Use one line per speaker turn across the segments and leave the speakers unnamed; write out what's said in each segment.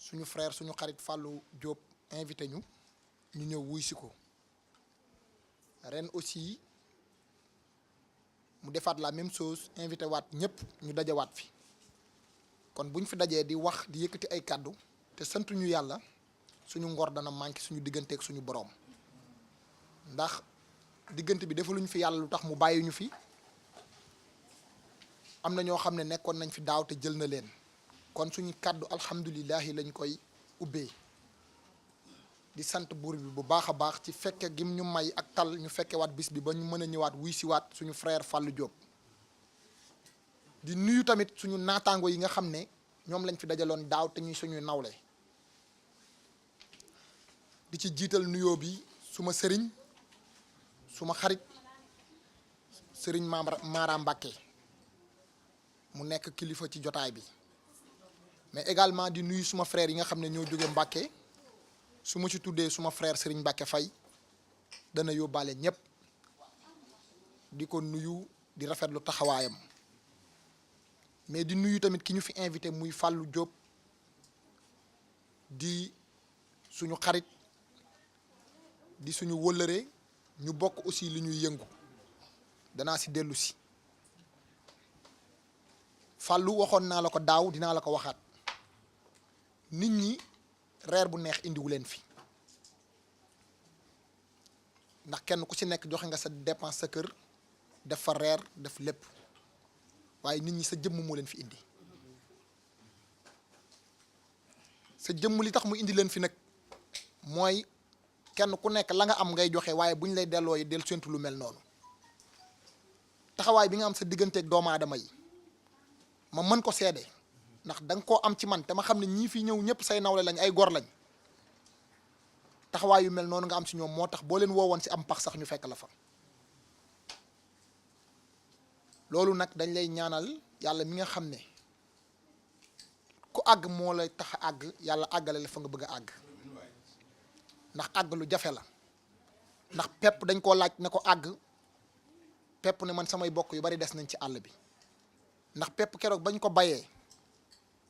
suñu frère suñu xarit Fallou Diop invité ñu ñëw wuy si ko ren aussi mu defaat la même chose invité waat ñëpp ñu dajawaat fi kon buñ fi dajee di wax di yëkkati ay kàddu te santuñu yàlla suñu ngor dana manqué suñu digganteeg suñu boroom ndax diggante bi defaluñu fi yàlla lu tax mu bàyyi ñu fi am na ñoo xam ne nekkoon nañ fi daaw te jël na leen kon suñu kàddu alhamdulilahi lañ koy ubbee di sant buur bi bu baax a baax ci fekke gim ñu may ak tal ñu fekkewaat bis bi ba ñu mën a ñëwaat wuy siwaat suñu frère Fallou Diop di nuyu tamit suñu naataango yi nga xam ne ñoom lañ fi dajaloon daaw te ñuy suñuy nawle di ci jiital nuyoo bi suma sëriñ suma xarit sëriñ Mara Mbàkke mu nekk kilifa ci jotaay bi mais également di nuyu suma frère yi nga xam ne ñoo jóge Mbàkke su ma ci tuddee suma frère sëriñ Mbàkke Fay dana yóbbaale ñëpp di ko nuyu di rafetlu taxawaayam mais di nuyu tamit ki ñu fi invité muy Fallou Diop di suñu xarit di suñu wëllëre ñu bokk aussi li ñuy yëngu danaa si dellu si Fallou waxoon naa la ko daaw dinaa la ko waxaat nit ñi reer bu neex indiwu leen fi ndax kenn ku ci nekk joxe nga sa dépense sa kër def fa reer def lépp waaye nit ñi sa jëmm moo leen fi indi sa jëmm li tax mu indi leen fi nag mooy kenn ku nekk la nga am ngay joxe waaye bu ñu lay delloo yi del séntu lu mel noonu taxawaay bi nga am sa digganteeg doomu aadama yi ma mën ko seede ndax da nga koo am ci man te ma xam ne ñii fi ñëw ñëpp say nawle lañ ay gor lañ taxawaay yu mel noonu nga am ci ñoom moo tax boo leen woowoon ci am pax sax ñu fekk la fa loolu nag dañ lay ñaanal yàlla mi nga xam ne ku àgg moo lay tax a àgg yàlla àggale la fa nga bëgg a àgg ndax àgg lu jafe la ndax pepp dañ koo laaj ne ko àgg pepp ne man samay bokk yu bari des nañ ci àll bi ndax pepp keroog bañ ko bayee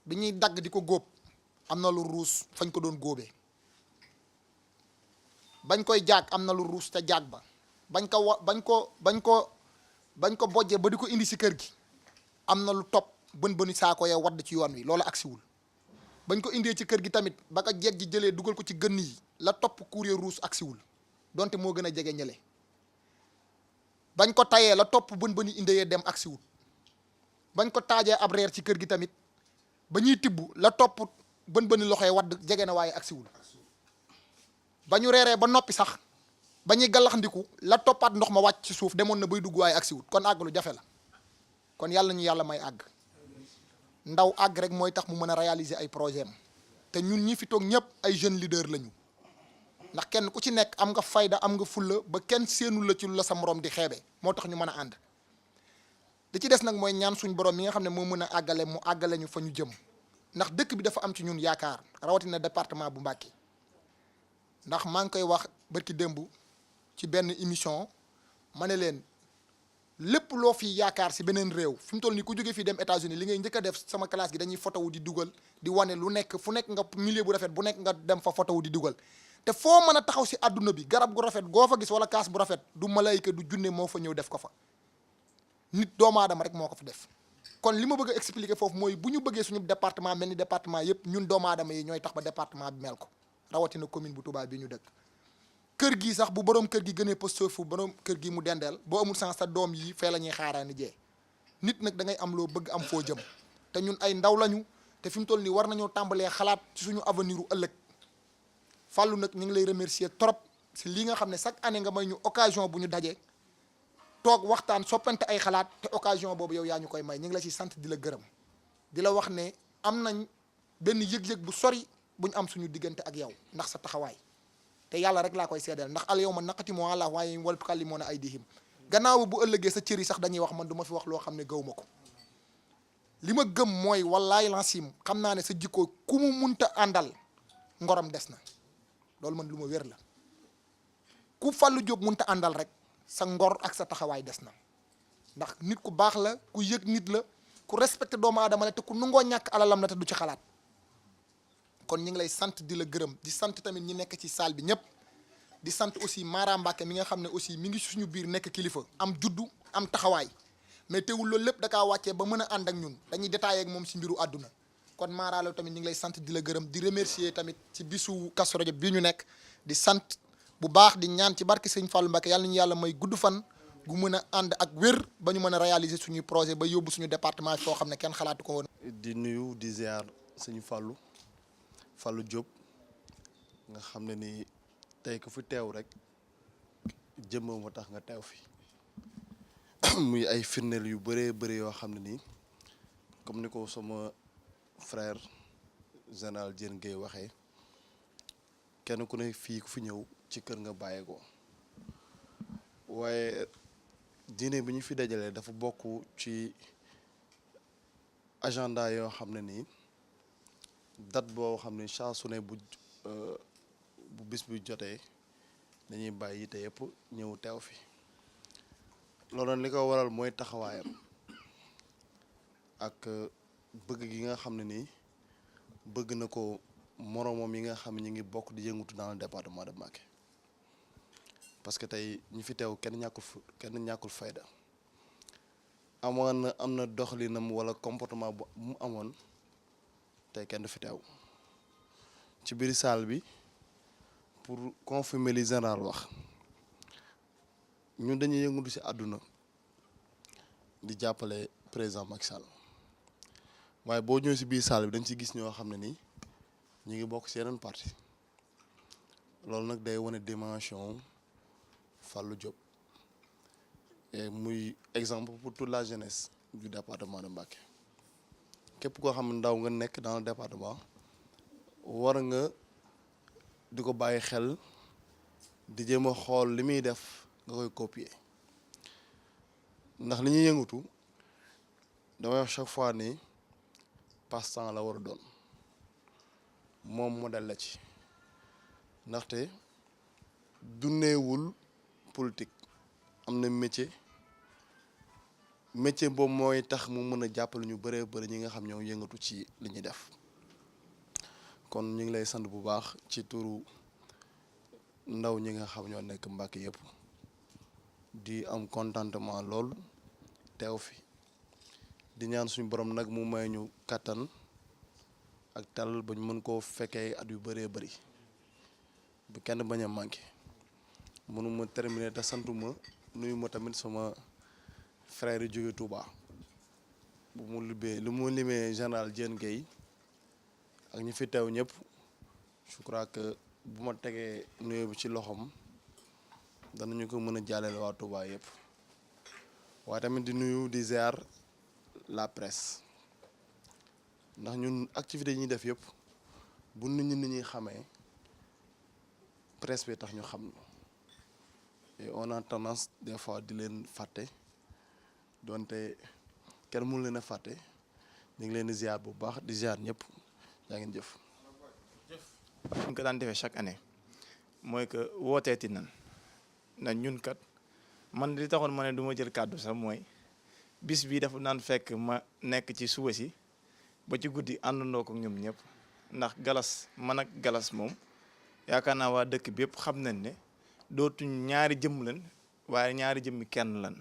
bi ñuy dagg di ko góob am na lu ruus fañ ko doon góobee bañ koy jaag am na lu ruus te jaag ba bañ ko bojjee ba di ko indi si kër gi am na lu topp bën saako ya wadd ci yoon wi loolu agsiwul bañ ko indee ci kër gi tamit ba ko jeeg ji jëlee dugal ko ci gënn yi la topp kuur ya ruus agsiwul donte moo gën a jege ñële bañ ko tayee la topp bën indee dem agsiwul bañ ko taajee ab reer ci kër gi tamit ba ñuy tibb la topp bën loxoy wadd jege na waaye agsiwul ba ñu reeree ba noppi sax ba ñuy gallaxndiku la toppaat ndox ma wàcc ci suuf demoon na bay dugg waaye agsiwul kon àgg lu jafe la kon yàlla ñu yàlla may àgg ndaw àgg rek mooy tax mu mën a réaliser ay projet am te ñun ñi fi toog ñëpp ay jeunes leaders lañu ndax kenn ku ci nekk am nga fayda am nga fulla ba kenn séenul la ci lu la sa morom di xeebe moo tax ñu mën a ànd li ci des nag mooy ñaan suñ borom mi nga xam ne moo mën a àggale mu àggale ñu fa ñu jëm ndax dëkk bi dafa am ci ñun yaakaar rawatina département bu Mbacké ndax maa ngi koy wax barki démb ci benn émission ma ne leen lépp loo fi yaakaar si beneen réew fi mu toll nii ku jógee fii dem États-Unis li ngay njëkk a def sama classe gi dañuy photo wu di dugal di wane lu nekk fu nekk nga milieu bu rafet bu nekk nga dem fa photo wu di dugal te foo mën a taxaw si àdduna bi garab gu rafet goo fa gis wala kaas bu rafet du malayka du junne moo fa ñëw def ko fa nit doomu aadama rek moo ko fa def kon li ma bëgg a expliquer foofu mooy bu ñu bëggee suñu département mel ni département yëpp ñun doomu aadama yi ñooy tax ba département bi mel ko rawatina commune bu Touba bi ñu dëkk kër gi sax bu borom kër gi gënee posté fu borom kër gi mu dendeel boo amul sens sa doom yi fee la ñuy xaaraani jee nit nag da ngay am loo bëgg am foo jëm te ñun ay ndaw lañu te fi mu toll nii war nañoo tàmbalee xalaat ci suñu avenir u ëllëg Fallou nag ñu ngi lay remercier trop si li nga xam ne chaque année nga may ñu occasion bu ñu dajee toog waxtaan soppante ay xalaat te occasion boobu yow yaa ñu koy may ñu ngi la ci sant di la gërëm di la wax ne am nañ benn yëg-yëg bu sori bu ñu am suñu diggante ak yow ndax sa taxawaay te yàlla rek laa koy seedeel ndax al yawma naqtimu ala afwaahihim wa tukallimunaa aydihim gannaaw bu ëllëgee sa cër yi sax dañuy wax man du ma fi wax loo xam ne gaw ma ko li ma gëm mooy wallaahi lancim xam naa ne sa jikko ku mu munta àndal ngorom des na loolu man lu ma wér la ku Fallou Diop munta àndal rek sa ngor ak sa taxawaay des na ndax nit ku baax la ku yëg nit la ku respecté doomu aadama la te ku nungoo ñàkk alalam la te du ci xalaat kon ñu ngi lay sant di la gërëm di sant tamit ñi nekk ci salle bi ñëpp di sant aussi Mara Mbacke mi nga xam ne aussi mi ngi suñu biir nekk kilifa am juddu am taxawaay mais teewul loolu lépp da kaa wàccee ba mën a ànd ak ñun dañuy détaillé ak moom si mbiru àdduna kon Mara la tamit ñu ngi lay sant di la gërëm di remercier tamit ci bisu Kazu Rajab bii ñu nekk di sant bu baax di ñaan ci barke Sëñ Fallou Mbacke yàlla nañu yàlla may gudd fan gu mën a ànd ak wér ba ñu mën a réaliser suñuy projet ba yóbbu suñu département foo xam ne kenn xalaatu ko woon.
di nuyu di ziar Sëñ Fallou Diop nga xam ne ni tey ku fi teew rek jëmm ma tax nga teew fi muy ay firndeel yu bëree bëri yoo xam ne nii comme ni ko sama frère général Diène Gueye waxee kenn ku ne fii ku fi ñëw ci kër nga bàyyeekoo waaye diine bi ñu fi dajalee dafa bokk ci agenda yoo xam ne nii date boo xam ne saa su ne bu bis bi jotee dañuy bàyyi yite yëpp ñëw teew fi loolu li ko waral mooy taxawaayam ak bëgg gi nga xam ne nii bëgg na ko moroomam yi nga xam ne ñu ngi bokk di yëngutu dans le département de Mbacké parce que tey ñi fi teew kenn ñàkkul fayda am na doxalinam wala comportement bu mu amoon tey kenn du fi teew ci biir salle bi pour confirmer li général wax ñun dañuy yëngutu ci àdduna di jàppale président Macky Sall waaye boo ñëwee ci biir salle bi dañ ci gis ñoo xam ne nii ñu ngi bokk ci yeneen parti loolu nag day wane dimension Fallou Diop et muy exemple pour toute la jeunesse du département de Mbacké képp koo xam ne ndaw nga nekk dans le département war nga di ko bàyyi xel di jéem a xool li muy def nga koy copier ndax li ñuy yëngatu damay wax chaque fois ni passe-temps la war a doon moom modèle la ci ndaxte dundeewul politique am na métier boobu mooy tax mu mën a jàppale ñu bëree bëri ñi nga xam ñoo yëngatu ci li ñuy def kon ñu ngi lay sant bu baax ci turu ndaw ñi nga xam ñoo nekk Mbacké yëpp di am contentement lool teew fi di ñaan suñu borom nag mu may ñu kattan ak tal ba ñu mën koo fekkee at yu bëree bëri bu kenn bañ a manqué mënuma terminer te santuma nuyu ma tamit sama frère yi jóge Touba lu mu limee général Diène Gueye ak ñi fi teew ñëpp je crois que bu ma tegee nuyu bi ci loxoom danañu ko mën a jàllale waa Touba yëpp waaye tamit di nuyu di ziar la presse ndax ñun activité yi ñuy def yëpp bu nit ñi xamee presse bi tax ñu xam et on a tendance des fois di leen fàtte donte kenn mënu leen a fàtte ñu ngi leen di ziar bu baax di ziar ñëpp yaa ngeen jëf.
ñu ko daan defee chaque année mooy que wooteeti nan na ñun kat man li taxoon ma ne du ma jël kàddu sax mooy bis bii dafa naan fekk ma nekk ci suba si ba ci guddi àndandoo ko ñoom ñëpp ndax galas man ak galas moom yaakaar naa waa dëkk bi yëpp xam nañ ne dootuñ ñaari jëmm lan waaye ñaari jëmmi kenn lan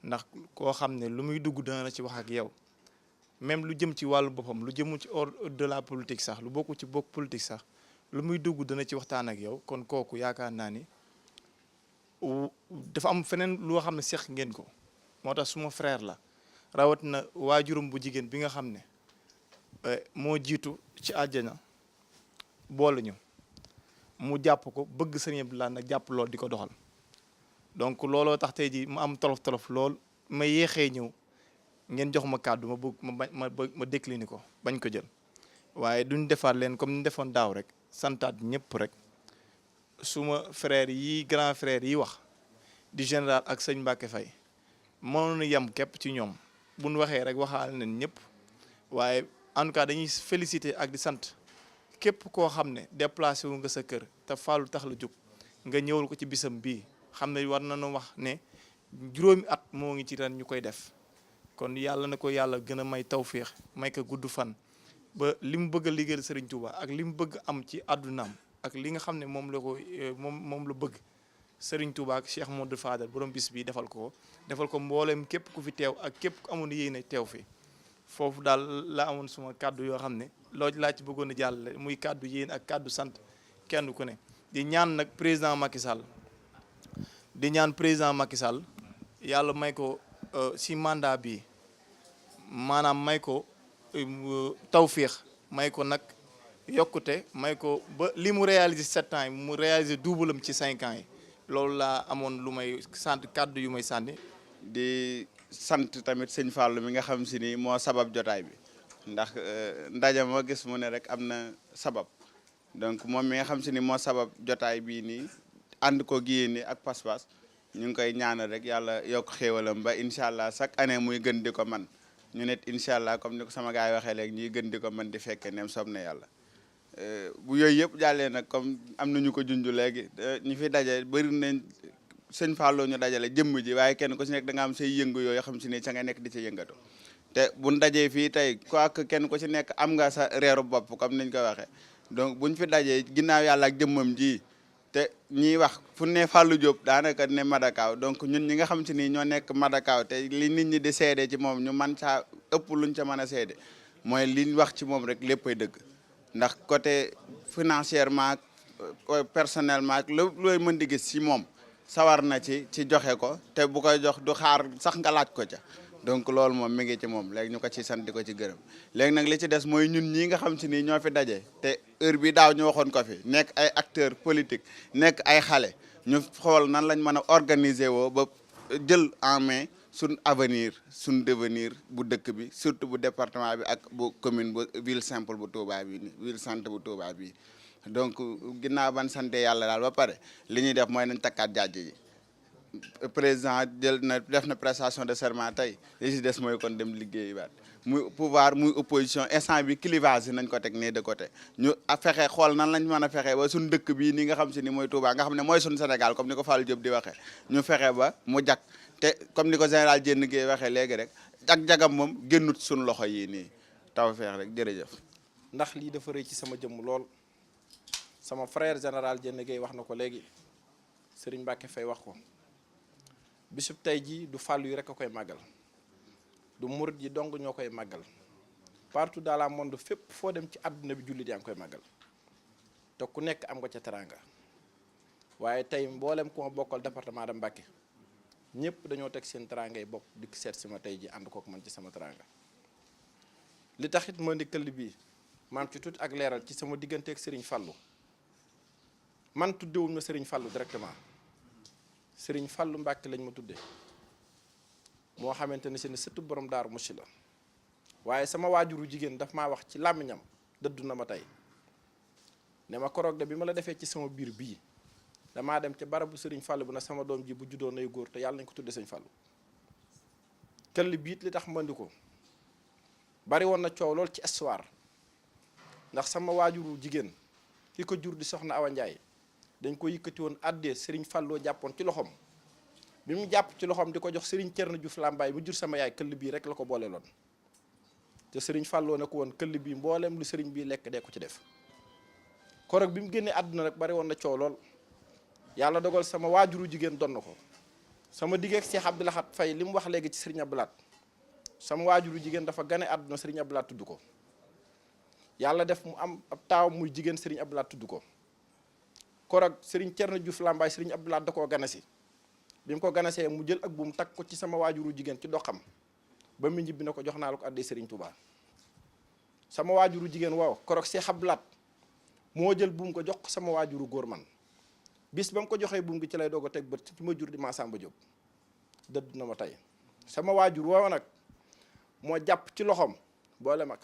ndax koo xam ne lu muy dugg dana la ci wax ak yow même lu jëm ci wàllu boppam lu jëmul ci hors de la politique sax lu bokku ci bokk politique sax lu muy dugg dana ci waxtaan ak yow kon kooku yaakaar naa ni dafa am feneen loo xam ne seq ngeen ko moo tax suma frère la rawat na waajuram bu jigéen bi nga xam ne moo jiitu ci àjjana boole ñu mu jàpp ko bëgg Sëriñ Abdoulaye nag jàpp lool di ko doxal donc looloo tax tey ji ma am tolof lool ma yéexee ñëw ngeen jox ma kàddu ma bëgg ma décliner ko bañ ko jël waaye duñ defaat leen comme ni defoon daaw rek santaat ñëpp rek suma frère yi grand frère yi wax di général ak sëñ Mbacké Faye mënoon yem képp ci ñoom buñ waxee rek waxaal nañ ñëpp waaye en tout cas dañuy féliciter ak di sant képp koo xam ne déplacé wu nga sa kër te Fallou tax la jóg nga ñëwul ko ci bisam bii xam ne war nañu wax ne juróomi at moo ngi ci ren ñu koy def kon yàlla na ko yàlla gën a may tawféex may ko gudd fan ba li mu bëgg a liggéeyal Serigne Touba ak li mu bëgg am ci àddunaam ak li nga xam ne moom la ko moom la bëgg Serigne Touba ak Cheikh Modou Fadal borom bis bi defal ko mboolem képp ku fi teew ak képp ku amoon yéene teew fi foofu daal la amoon suma kàddu yoo xam ne loolu laa ci bëggoon a jàllale muy kàddu yéen ak kàddu sant kenn ku ne di ñaan nag président Macky Sall yàlla may ko si mandat bi maanaam may ko tawféex may ko nag yokkute may ko ba li mu réalisé 7 ans yi mu réalisé double am ci 5 ans yi loolu laa amoon lu may sant kàddu yu may sànni.
di sant tamit sëñ Fallou mi nga xam si ni moo sabab jotaay bi ndax ndaje moo gis mu ne rek am na sabab donc moom mi nga xam si ni moo sabab jotaay bii nii ànd ko giyéen ni ak pas-pas ñu ngi koy ñaanal rek yàlla yokk xéewalam ba incha allah chaque année muy gën di ko man ñu net incha allah comme ni ko sama gars yi waxee léegi ñuy gën di ko mën di fekkee neem soob na yàlla bu yooyu yëpp jàllee nag comme am na ñu ko junj léegi ñu fi daje bëri nañ sëñ Fallou ñu dajale jëmm ji waaye kenn ku si nekk da nga am say yëngu yooyu xam si ne ca nga nekk di ca yëngatu te buñ dajee fii tey quoique kenn ku si nekk am nga sa reeru bopp comme niñ ko waxee donc buñ fi dajee ginnaaw yàlla ak jëmmam ji te ñiy wax fu ne Fallou Diop daanaka ne Madakaw donc ñun ñi nga xam si ni ñoo nekk Madakaw te li nit ñi di seede ci moom ñu man saa ëpp luñ ca mën a seede mooy liñ wax ci moom rek léppay dëgg ndax côté financièrement personnellement looy mën di gis ci moom sawar na ci joxe ko te bu koy jox du xaar sax nga laaj ko ca donc loolu moom mi ngi ci moom léegi ñu ko ci sant di ko ci gërëm léegi nag li ci des mooy ñun ñii nga xam si ni ñoo fi daje te heure bi daaw ñu waxoon ko fi nekk ay acteurs politiques nekk ay xale ñu xool nan lañ mën a organiser woo ba jël en main suñ avenir suñ devenir bu dëkk bi surtout bu département bi ak bu commune bu ville simple bu Touba bi ville centre bu Touba bi donc ginnaaw ban sante yàlla daal ba pare li ñuy def mooy nañ takkaat jaaj ji président def na prestation de serment tey li ci des mooy kon dem liggéeyi baat muy pouvoir muy opposition instant bi clivage yi nañ ko teg nii de côté ñu fexe xool nan lañ mën a fexe ba suñ dëkk bii ni nga xam si ni mooy Touba nga xam ne mooy suñ Sénégal comme ni ko Fallou Diop di waxee ñu fexe ba mu jag te comme ni ko général Diène Gueye waxee léegi rek jag-jagam moom génnut suñ loxo yii nii taw feex rek jërëjëf.
ndax lii dafa rëy ci sama jëmm lool sama frère général Diène Gueye wax na ko léegi Serigne Mbacke Faye wax ko bisub tey jii du Fallou yi rek a koy màggal du murit yi dong ñoo koy màggal partout dans le monde fépp foo dem ci àdduna bi jullit yaa ngi koy màggal te ku nekk am nga ca teranga waaye tey mboolem ku ma bokkal département de Mbacké ñëpp dañoo teg seen terangay bopp dikk seet si ma tey ji ànd kook man ci sama teranga li taxit ma ndi këll bii maam ci tuuti ak leeral ci sama digganteeg Serigne Fallou man tuddewuñ ma Serigne Fallou directement Serigne Fallou Mbacké lañ ma tudde moo xamante ne seen sëtu borom Daaru Muxti la waaye sama waajuru jigéen daf maa wax ci làmmiñam dëddu na ma tey ne ma koroog de bi ma la defee ci sama biir bii damaa dem ca barabu Serigne Fallou bu na sama doom ji bu juddoo nay góor te yàlla nañ ko tudde Serigne Fallou këll biit li tax mandi ko bari woon na coow lool ci histoire ndax sama waajuru jigéen ki ko jur di soxna Awa Ndiaye dañ ko yëkkati woon àddee Serigne Fallou jàppoon ci loxoom bi mu jàpp ci loxoom di ko jox Serigne Thierno Diouf Lambaye mu jur sama yaay këll bii rek la ko boole loon te Serigne Fallou ne ko woon këll bii mboolem lu Serigne bii lekk dee ko ci def korog bi mu génnee àdduna rek bari woon na coow lool yàlla dogal sama waajuru jigéen doon na ko sama diggeeg Cheikh Abdou Lahad Faye li mu wax léegi ci Serigne Abdou Lahad sama waajuru jigéen dafa gane àdduna Serigne Abdou Lahad tudd ko yàlla def mu am ab taaw muy jigéen Serigne Abdou Lahad tudd ko korog Serigne Thierno Diouf Lambaye Serigne Abdou Lahad da koo ganasi bi mu ko ganasee mu jël ak buum takk ko ci sama waajuru jigéen ci doxam ba mu ñibbi na ko jox naa la ko àddee Serigne Touba sama waajuru jigéen waaw korog Cheikh Abdou Lahad moo jël buum ko jox ko sama waajuru góor man bis ba mu ko joxee buum gi ci lay doog a teg bët ci ma jur di Massamba Diop dëdd na ma tey sama waajur woowa nag moo jàpp ci loxoom boole mag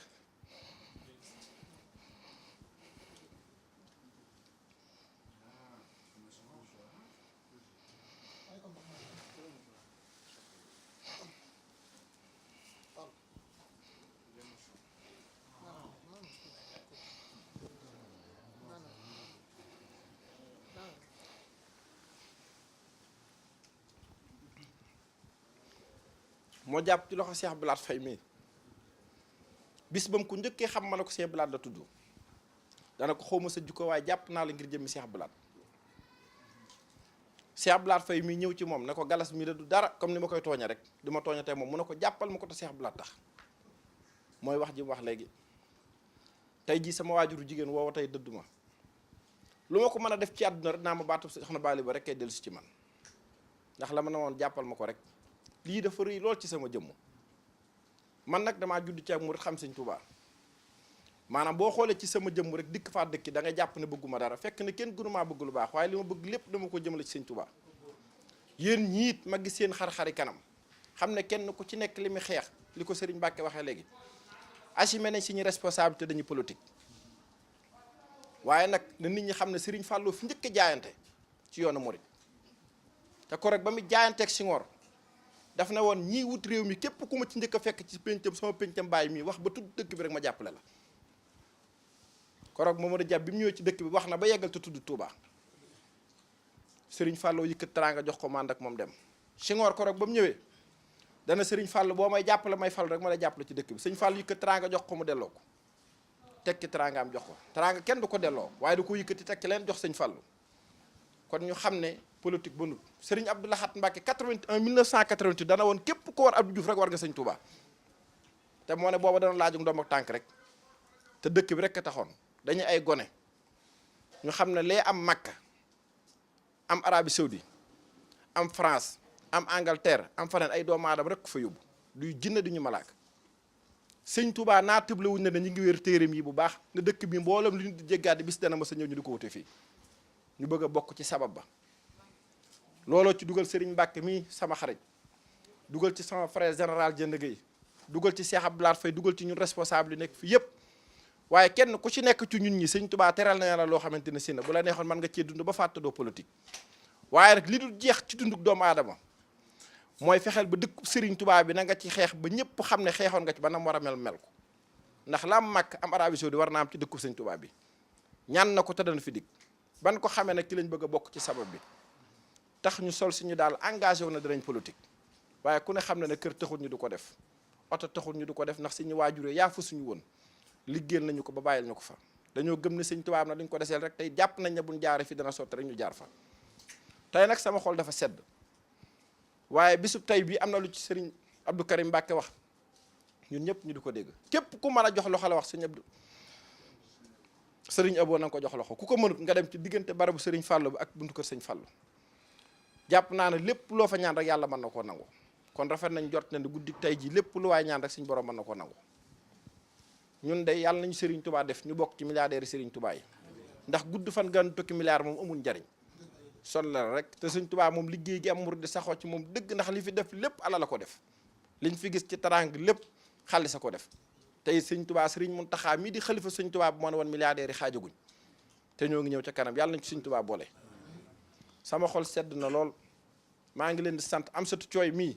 moo jàpp ci loxo Cheikh Abdou Lahad Faye mii bis ba mu ko njëkkee xam ma ne ko Cheikh Abdou Lahad la tudd dana ko xaw ma sa jukko waaye jàpp naa la ngir jëmmi Cheikh Abdou Lahad Cheikh Abdou Lahad Faye mi ñëw ci moom ne ko galas mi da du dara comme ni ma koy tooñe rek di ma tooñe tey moom mu ne ko jàppal ma ko te Cheikh Abdou Lahad tax mooy wax ji mu wax léegi tey jii sama waajuru jigéen woowa tey dëddu ma lu ma ko mën a def ci àdduna rek naa ma baatu soxna Baali ba rek kay dellu si ci man ndax la ma ne woon jàppal ma ko rek lii dafa rëy lool ci sama jëmm man nag damaa judd ci ak murit xam Sëñ Tuubaa maanaam boo xoolee ci sama jëmm rek dikk faa dëkki da nga jàpp ne bëgguma dara fekk ne kenn gënumaa bëgg lu baax waaye li ma bëgg lépp dama ko jëmale ci Sëñ Tuubaa yéen ñiit ma gis seen xar-xari kanam xam ne kenn ku ci nekk li muy xeex li ko Sëriñ Mbàkke waxee léegi assumé nañ suñu responsabilité dañuy politique waaye nag na nit ñi xam ne Sëriñ Fàllu fi njëkk a jaayante ci yoonu murit te ko rek ba mu jaayanteeg Senghor daf ne woon ñii wut réew mi képp ku ma ci njëkk a fekk ci péncam sama péncam bàyyi mii wax ba tudd dëkk bi rek ma jàppale la koroog Mamadou Dia bi mu ñëwee ci dëkk bi wax na ba yeggal te tudd Touba Serigne Fallou yëkkat teraanga jox ko mànd ak moom dem Senghor koroog ba mu ñëwee dana Serigne Fallou boo may jàppale may Fallou rek ma lay jàppale ci dëkk bi Serigne Fallou yëkkat teraanga jox ko mu delloo ko tekki teraangaam jox ko teraanga kenn du ko delloo waaye du ko yëkkati tekki leen jox Serigne Fallou kon ñu xam ne politique ba nut Serigne Abdou Lahad Mbacké 1988 dana woon képp ko war Abdou Diouf rek war nga Sëñ Touba te moo ne booba dana laaju ndoom ak tànk rek te dëkk bi rek a taxoon dañu ay gone ñu xam ne lee am Makka am Arabie Saoudi am France am Angleterre am faneen ay doomu aadama rek ko fa yóbbu duy jinne duñu malaaka Sëñ Touba naa tëble wuñ ne ñu ngi wér téeréem yi bu baax ne dëkk bi mboolem li ñu di jéggaat bis dana ma sa ñëw ñu di ko wute fii ñu bëgg a bokk ci sabab ba looloo ci dugal Serigne Mbacke mii sama xarit dugal ci sama frère général Diène Gueye dugal ci Cheikh Abdou Lahad Faye dugal ci ñun responsable yi nekk fi yëpp waaye kenn ku ci nekk ci ñun ñi Sëñ Touba teral na la loo xamante ne si na bu la neexoon mën nga cee dund ba fàtte doo politique waaye nag li dul jeex ci dunduk doomu aadama mooy fexeel ba dëkk Serigne Touba bi na nga ci xeex ba ñëpp xam ne xeexoon nga ci ba nam war a mel ko ndax la am Makka am Arabie Saoudi war naa am ci dëkku Sëñ Touba bi ñaan na ko te dana fi dig ban ko xamee nag ci lañ bëgg a bokk ci sabab bi tax ñu sol suñu daal engagé wu na danañ politique waaye ku ne xam ne ne kër taxul ñu du ko def oto taxul ñu du ko def ndax suñu waajuree yaa fa suñu woon liggéeyal nañu ko ba bàyyil ñu ko fa dañoo gëm ne Sëñ Tuubaa na dañ ko deseel rek tey jàpp nañ ne buñ jaaree fi dana sotti rek ñu jaar fa tey nag sama xol dafa sedd waaye bisub tey bii am na lu ci Sëriñ Abdou Karim Mbacke wax ñun ñëpp ñu di ko dégg képp ku mën a jox loxo la wax Sëriñ Abo na nga ko jox loxo ku ko mënut nga dem ci diggante barabu Sëriñ Fallou bi ak buntu kër Sëñ Fallou jàpp naa ne lépp loo fa ñaan rek yàlla mën na koo nangu kon rafet nañ jot na ne guddi tey ji lépp lu waay ñaan rek suñu borom mën na koo nangu ñun de yàlla nañu Serigne Touba def ñu bokk ci milliardaires yi Serigne Touba yi ndax gudd fan gan tokki milliard moom amul njariñ son la rek te Serigne Touba moom liggéey gi am murid di saxoo ci moom dëgg ndax li fi def lépp ala la ko def liñ fi gis ci taraang lépp xaalis a ko def tey Serigne Touba Serigne Mountakha mii di xalifa Serigne Touba bu moo ne woon milliardaires yi xaajaguñ te ñoo ngi ñëw ca kanam yàlla nañ ci Serigne Touba boole sama xol sedd na lool maa ngi leen di sant am satu cooy mii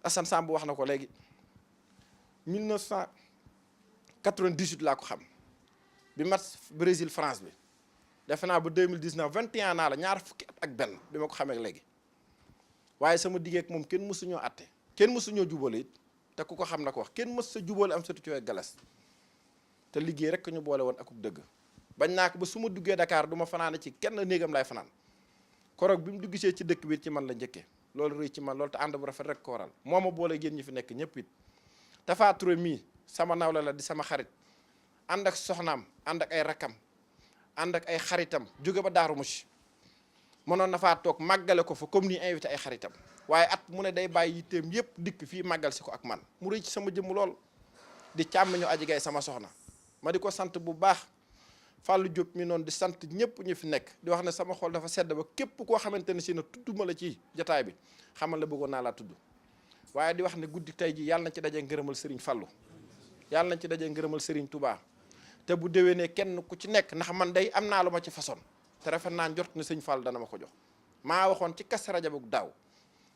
Assane Samb wax na ko léegi 1998 laa ko xam bi match Brésil France bi defe naa ba 2019 21 naa la ñaar fukki at ak benn bi ma ko xamee léegi waaye sama diggeek moom kenn mësuñoo atte kenn mësuñoo jubale it te ku ko xam na ko wax kenn mës sa jubale am satu cooy galas te liggéey rek ñu boole woon akuk dëgg bañ naa ko ba su ma duggee Dakar du ma fanaane ci kenn néegam lay fanaan koroog bi mu duggisee ci dëkk bi ci man la njëkkee loolu rëy ci man loolu te ànd bu rafet rek ko waral moo ma boole génn ñi fi nekk ñëpp it Tafa Touré mii sama nawle la di sama xarit ànd ak soxnaam ànd ak ay rakam ànd ak ay xaritam jóge ba Daaru Musi mënoon na faa toog màggale ko fa comme ni invité ay xaritam waaye at mu ne day bàyyi yitteem yëpp dikk fii màggal si ko ak man mu rëy ci sama jëmm lool di càmm ñu aji gay sama soxna ma di ko sant bu baax Fallou Diop mi noonu di sant ñëpp ñu fi nekk di wax ne sama xol dafa sedd ba képp koo xamante ne si na tudduma la ci jotaay bi xamal la bëggoon naa laa tudd waaye di wax ne guddi tey ji yàlla na ci daje ngërëmal Serigne Fallou yàlla nañ ci daje ngërëmal Serigne Touba te bu déwénee kenn ku ci nekk ndax man day am naa lu ma ci façon te rafet naa njort ne Sëñ Fall dana ma ko jox maa waxoon ci Kazu Rajab bu daaw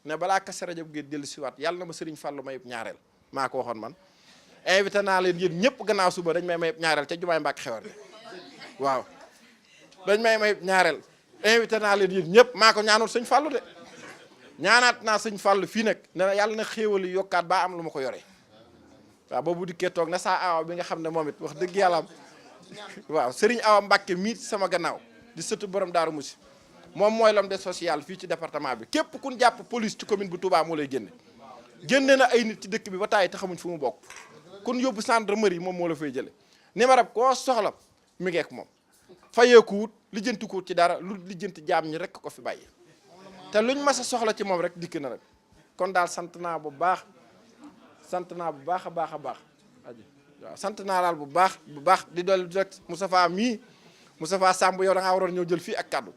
ne balaa Kazu Rajab gi dellu siwaat yàlla na ma Serigne Fallou mayub ñaareel maa ko waxoon man invité naa leen yéen ñëpp gannaaw suba dañ may mayub ñaareel ca jumaay Mbàkke Xewar waaw dañ may ñaareel invité naa leen yéen ñëpp maa ko ñaanul Sëñ Fallou de ñaanaat naa Sëñ Fallou fii nag ne yàlla na xéewali yokkaat baa am lu ma ko yore waaw boobu dikkee toog na saa awa bi nga xam ne moom it wax dëgg yàlla waaw Serigne Awa Mbacke mii sama gannaaw di sëtu borom Daaru Musi moom mooy l'homme de social fii ci département bi képp kun jàpp police ci commune bu Touba moo lay génne na ay nit ci dëkk bi ba tàyyi te xamuñ fu mu bokk kun yóbbu gendarmerie moom moo la fay jële numéro bi koo soxla mi ngeek moom fayeeku wut lijjanti ko ci dara lu lijjanti jaam ñi rek ko fi bàyyi te luñ mas a soxla ci moom rek dikk na rek kon daal sant naa bu baax a baax a baax waaw sant naa daal bu baax di dolli direct Moustapha mii Moustapha Samb yow da ngaa waroon ñëw jël fii ak kaddu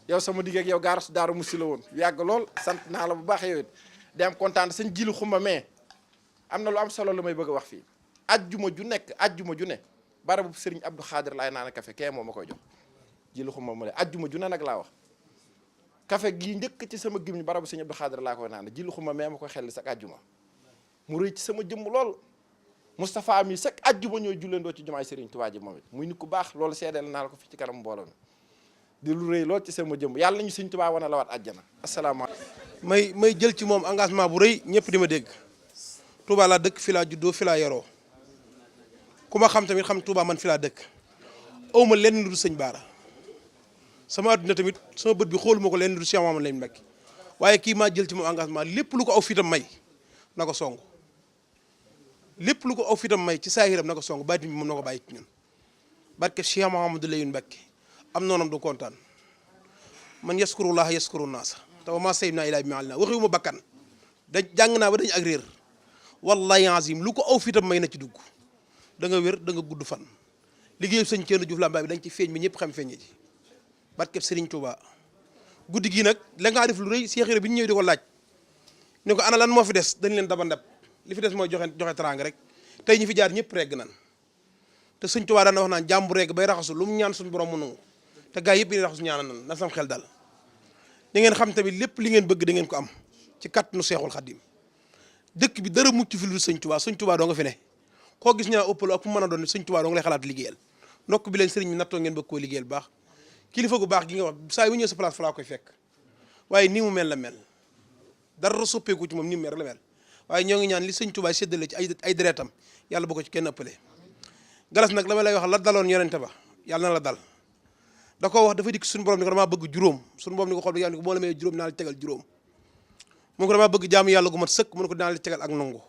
yow sama digg ak yow gaaras Daaru Musi la woon yàgg lool sant naa la bu baax yow it di am kontaan sëñ jilu xuma mais am na lu am solo lu may bëgg a wax fii ajjuma ju ne barabu Serigne Abdou Khadir laay naan café kee moom ma koy jox jilu xuma ma le ajjuma ju ne nag laa wax café gii njëkk ci sama gim ñi barabu Serigne Abdou Khadir laa koy naan jilu xuma mais ma koy xel sax ajjuma mu rëy ci sama jëmm lool Moustapha mi sax ajjuma ñooy julleendoo ci jumaay Serigne Touba ji moom it muy nit ku baax loolu seedeel naa la ko fi ci kanam mbooloo mi di lu rëy lool ci sama jëmm yàlla nañu Serigne Touba wane la waat àjjana asalaamaaleykum
may jël ci moom engagement bu rëy ñëpp di ma dégg Touba laa dëkk fi laa juddoo fi laa yaroo ku ma xam tamit xam Touba man fi laa dëkk awma lenn lu dul sëñ Baara sama adduna tamit sama bët bi xooluma ko lenn lu dul Cheikh Mamadou Lamine Mbacké waaye kii maa jël ci moom engagement lépp lu ko aw fitam may na ko song lépp lu ko aw fitam may ci saahiram na ko song baatin bi moom na ko bàyyi ci ñun barke Cheikh Mamadou Lamine Mbacké am noonam du kontaan man yaskurullah yaskuru naasa te wa maa sayyidnaa illaa bimaa alimnaa waxiwuma bakkan da jàng naa ba dañu ak réer wallahi azim lu ko aw fitam may na ci dugg da nga wér da nga gudd fan liggéeyu sëñ Thierno Diouf Lambaye bi da nga ci feeñ bi ñëpp xam feeñe ci barkeb Serigne Touba guddi gii nag la ngaa def lu rëy Cheikh Ibra bi ñu ñëw di ko laaj ne ko ana lan moo fi des dañ leen daba ndab li fi des mooy joxe teraanga rek tey ñi fi jaar ñëpp regg nan te sëñ Touba daan na wax naan jàmbu regg bay raxasu lu mu ñaan suñu borom mu nangu te gaa yëpp yi raxasu ñaanal nan na sam xel dal da ngeen xam tamit lépp li ngeen bëgg da ngeen ko am ci kàttanu Seexul Xaddim dëkk bi dara mucc fi lu sëñ Touba doo nga fi ne koo gis ñaa ëppaloo ak fu mën a doon sëñ Touba doo nga lay xalaat liggéeyal ndokk bi leen sëriñ bi nattoo ngeen bëgg koo liggéeyal baax kilifa gu baax gi nga wax saa yu ñëw sa place fa laa koy fekk waaye nii mu mel la mel dara soppeeku ci moom ni mu mel la mel waaye ñoo ngi ñaan li sëñ Touba séddale ci ay deretam yàlla bu ko ci kenn ëppale galas nag la ma lay wax la daloon yonente ba yàlla na la dal da ko wax dafa dikk suñu borom ni ko damaa bëgg juróom suñu borom ni ko xool yàlla ni ko moo la may juróom naa la tegal juróom mu ko damaa bëgg jaamu yàlla gu mat sëkk mu ne ko dinaa la tegal ak nangu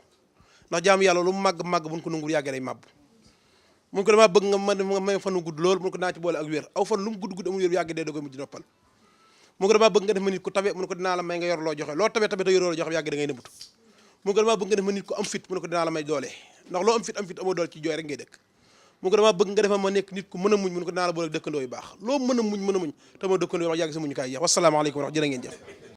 ndax jaamu yàlla lu mu màgg buñ ko nangul yàggee day màbb mu ko damaa bëgg nga may fanu gudd lool mu ko dinaa ci boole ak wér aw fan lu mu gudd amul wér yàggee dee da koy mujj noppal mu ko damaa bëgg nga def ma nit ku tabe mu ne ko dinaa la may nga yor loo joxe loo tabe te yor loo joxe yàggee da ngay nëbbatu mu ko damaa bëgg nga def ma nit ku am fit mu ne ko dinaa la may doole ndax loo am fit amoo doole ci jooy rek ngay dëkk mu ko damaa bëgg nga defa ma nekk nit ku mën a muñ mu ne ko dinaa la boole dëkkandoo yu baax loo mën a muñ te ma dëkkandoo wax yàgg sa muñ kaay jeex wasalaamaaleykum wa rahmatulah jërë ngeen jëf